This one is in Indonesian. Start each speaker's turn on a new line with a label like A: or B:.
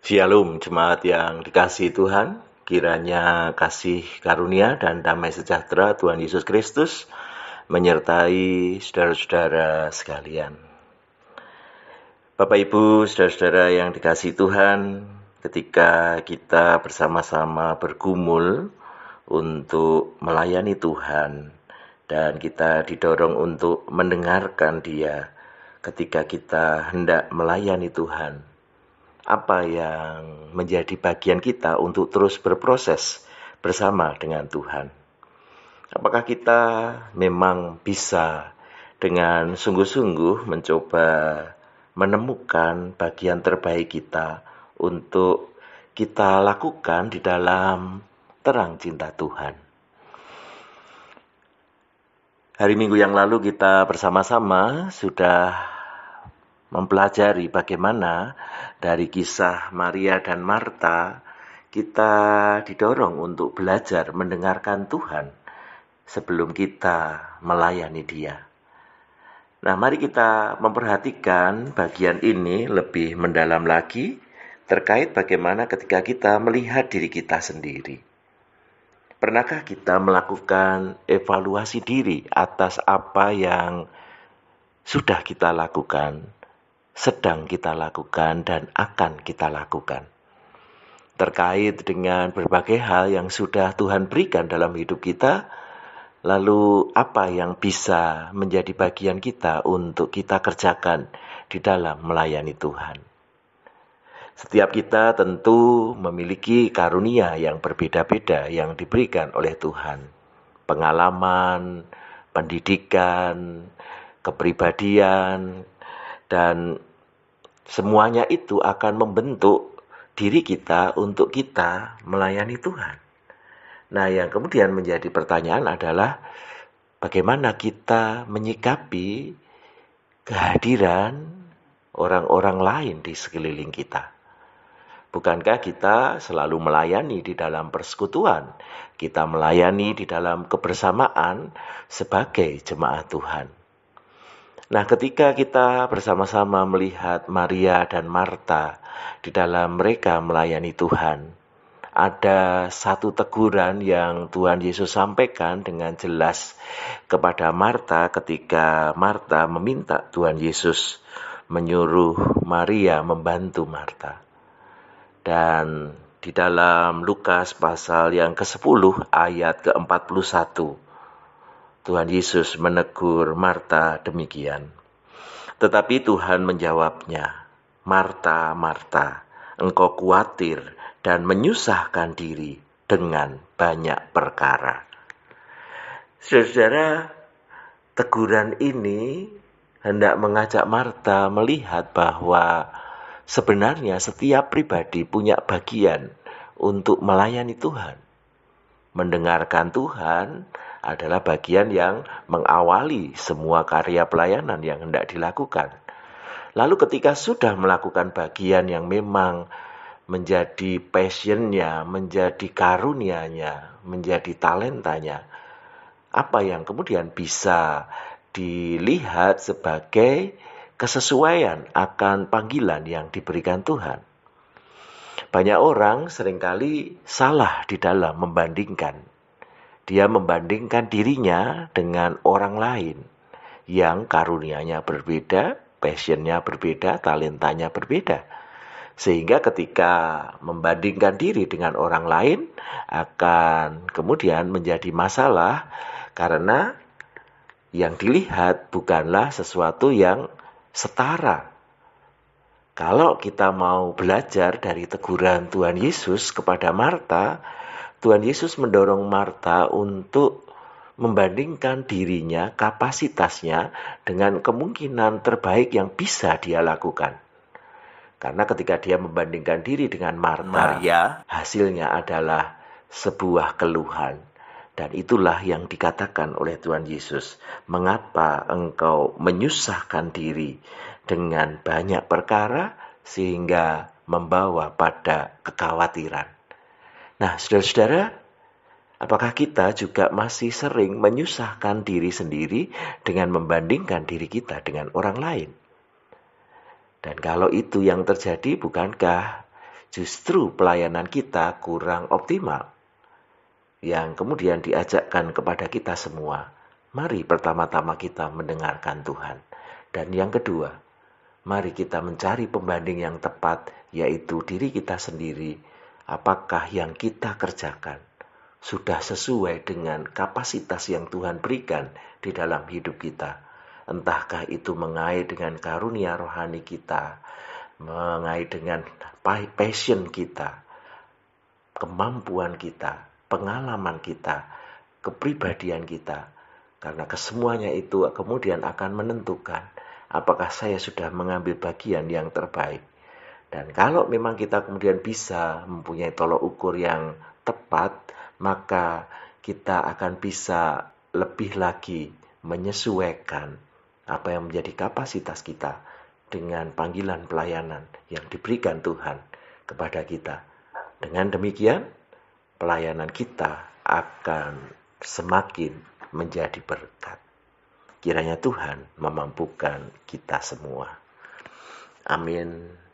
A: Shalom jemaat yang dikasihi Tuhan, kiranya kasih karunia dan damai sejahtera Tuhan Yesus Kristus menyertai saudara-saudara sekalian. Bapak Ibu, saudara-saudara yang dikasihi Tuhan, ketika kita bersama-sama bergumul untuk melayani Tuhan dan kita didorong untuk mendengarkan Dia ketika kita hendak melayani Tuhan, apa yang menjadi bagian kita untuk terus berproses bersama dengan Tuhan? Apakah kita memang bisa dengan sungguh-sungguh mencoba menemukan bagian terbaik kita untuk kita lakukan di dalam terang cinta Tuhan? Hari Minggu yang lalu kita bersama-sama sudah mempelajari bagaimana dari kisah Maria dan Marta kita didorong untuk belajar mendengarkan Tuhan sebelum kita melayani Dia. Nah, mari kita memperhatikan bagian ini lebih mendalam lagi terkait bagaimana ketika kita melihat diri kita sendiri. Pernahkah kita melakukan evaluasi diri atas apa yang sudah kita lakukan, sedang kita lakukan, dan akan kita lakukan terkait dengan berbagai hal yang sudah Tuhan berikan dalam hidup kita? Lalu apa yang bisa menjadi bagian kita untuk kita kerjakan di dalam melayani Tuhan? Setiap kita tentu memiliki karunia yang berbeda-beda yang diberikan oleh Tuhan. Pengalaman, pendidikan, kepribadian, dan semuanya itu akan membentuk diri kita untuk kita melayani Tuhan. Nah, yang kemudian menjadi pertanyaan adalah bagaimana kita menyikapi kehadiran orang-orang lain di sekeliling kita. Bukankah kita selalu melayani di dalam persekutuan? Kita melayani di dalam kebersamaan sebagai jemaat Tuhan. Nah, ketika kita bersama-sama melihat Maria dan Marta di dalam mereka melayani Tuhan, ada satu teguran yang Tuhan Yesus sampaikan dengan jelas kepada Marta ketika Marta meminta Tuhan Yesus menyuruh Maria membantu Marta. Dan di dalam Lukas pasal yang ke-10 ayat ke-41, Tuhan Yesus menegur Marta demikian. Tetapi Tuhan menjawabnya, "Marta, Marta, engkau khawatir dan menyusahkan diri dengan banyak perkara." Saudara, teguran ini hendak mengajak Marta melihat bahwa sebenarnya setiap pribadi punya bagian untuk melayani Tuhan. Mendengarkan Tuhan adalah bagian yang mengawali semua karya pelayanan yang hendak dilakukan. Lalu ketika sudah melakukan bagian yang memang menjadi passionnya, menjadi karunianya, menjadi talentanya, apa yang kemudian bisa dilihat sebagai kesesuaian akan panggilan yang diberikan Tuhan? Banyak orang seringkali salah di dalam membandingkan. Dia membandingkan dirinya dengan orang lain yang karunianya berbeda, passionnya berbeda, talentanya berbeda. Sehingga ketika membandingkan diri dengan orang lain akan kemudian menjadi masalah karena yang dilihat bukanlah sesuatu yang setara. Kalau kita mau belajar dari teguran Tuhan Yesus kepada Marta, Tuhan Yesus mendorong Marta untuk membandingkan dirinya, kapasitasnya dengan kemungkinan terbaik yang bisa dia lakukan. Karena ketika dia membandingkan diri dengan Maria, hasilnya adalah sebuah keluhan. Dan itulah yang dikatakan oleh Tuhan Yesus. Mengapa engkau menyusahkan diri dengan banyak perkara sehingga membawa pada kekhawatiran? Nah, saudara-saudara, apakah kita juga masih sering menyusahkan diri sendiri dengan membandingkan diri kita dengan orang lain? Dan kalau itu yang terjadi, bukankah justru pelayanan kita kurang optimal. Yang kemudian diajakkan kepada kita semua, mari pertama-tama kita mendengarkan Tuhan. Dan yang kedua, mari kita mencari pembanding yang tepat, yaitu diri kita sendiri. Apakah yang kita kerjakan sudah sesuai dengan kapasitas yang Tuhan berikan di dalam hidup kita? Entahkah itu mengait dengan karunia rohani kita, mengait dengan passion kita, kemampuan kita, pengalaman kita, kepribadian kita. Karena kesemuanya itu kemudian akan menentukan apakah saya sudah mengambil bagian yang terbaik. Dan kalau memang kita kemudian bisa mempunyai tolok ukur yang tepat, maka kita akan bisa lebih lagi menyesuaikan apa yang menjadi kapasitas kita dengan panggilan pelayanan yang diberikan Tuhan kepada kita. Dengan demikian, pelayanan kita akan semakin menjadi berkat. Kiranya Tuhan memampukan kita semua. Amin.